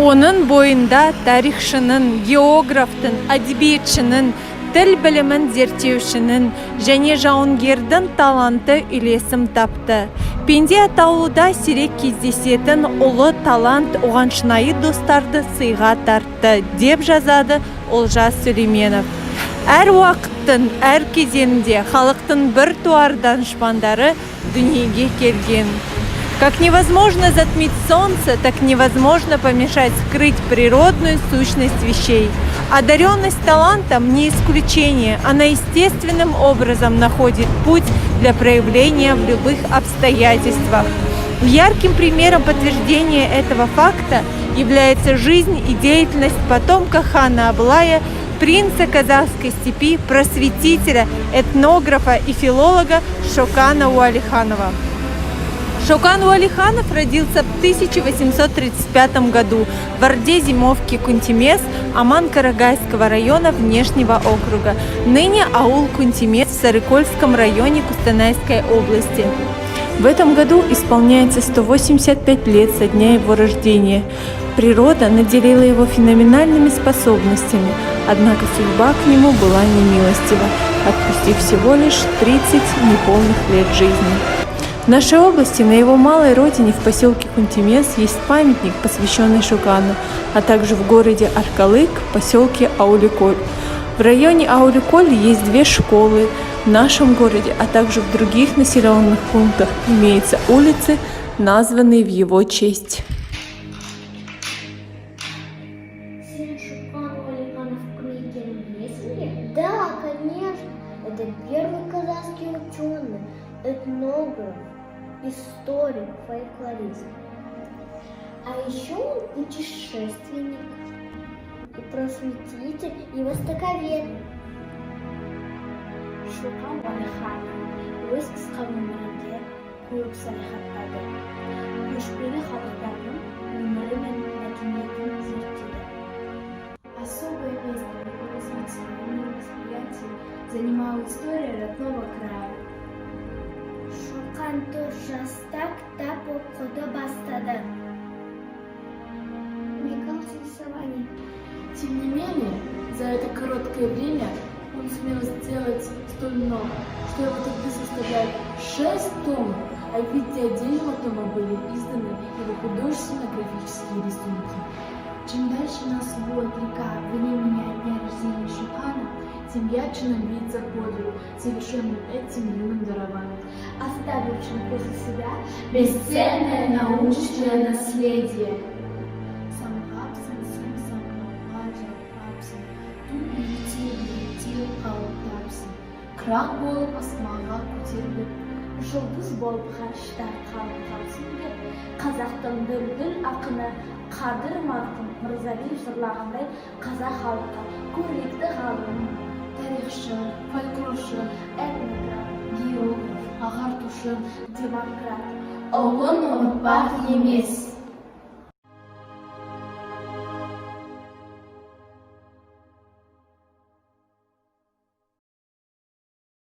Onun boyunda tarixшының, географтың, әдебиетшінің, тіл білімін зерттеушінің және жауынгердің таланты үйлесім тапты. Пенде атаулыда сирек кездесетін ұлы талант оған шынайы достарды сыйға тартты, деп жазады Олжас Сүлейменов. Әр уақыттың, әр кезеңінде халықтың бір туар данышпандары дүниеге келген. Как невозможно затмить солнце, так невозможно помешать скрыть природную сущность вещей. Одаренность талантом не исключение, она естественным образом находит путь для проявления в любых обстоятельствах. Ярким примером подтверждения этого факта является жизнь и деятельность потомка хана Аблая, принца казахской степи, просветителя, этнографа и филолога Шокана Уалиханова. Шокан Уалиханов родился в 1835 году в Орде-Зимовке Кунтимес Аман-Карагайского района Внешнего округа, ныне аул Кунтимес в Сарыкольском районе Кустанайской области. В этом году исполняется 185 лет со дня его рождения. Природа наделила его феноменальными способностями, однако судьба к нему была немилостива, отпустив всего лишь 30 неполных лет жизни. В нашей области, на его малой родине, в поселке Кунтимес, есть памятник, посвященный Шокану, а также в городе Аркалык, поселке Ауликоль. В районе Ауликоль есть 2 школы. В нашем городе, а также в других населенных пунктах имеются улицы, названные в его честь. Шокан Уалиханов книги известны? Да, конечно. Это первый казахский ученый, этнограф, историк, фольклорист. А еще он путешественник, и просветитель, и востоковед. Шокан Уалиханов өз қысқа өмірінде көп саяхаттады. Көшпелі халықтардың өмірі мен мәдениетін зерттеді. Особое место в его развитии и восприятии занимала история родного края. Шокан 4 жаста кітап оқуды бастады. Уникалось рисование. Тем не менее, за это короткое время он сумел сделать столь много, что его труды составляют 6 томов, а в виде отдельного тома были изданы его художественно-графические рисунки. Чем дальше нас уводит река времени дня рождения Шокана, тем ярче нам видится подвиг, совершенный этим юным дарованием, Оставившим после себя бесценное научное наследие. Қырақ болып асманға көтеріліп, жұлдыз болып ғарышта қалып қалсын деп, қазақтың дүлдүл ақыны Қадыр марқұм Мырзалиев жырлағандай қазақ халқы көрнекті ғалым, тарихшы, фольклоршы, этнограф, географ, ағартушы, демократ, ұлын ұмытпақ емес.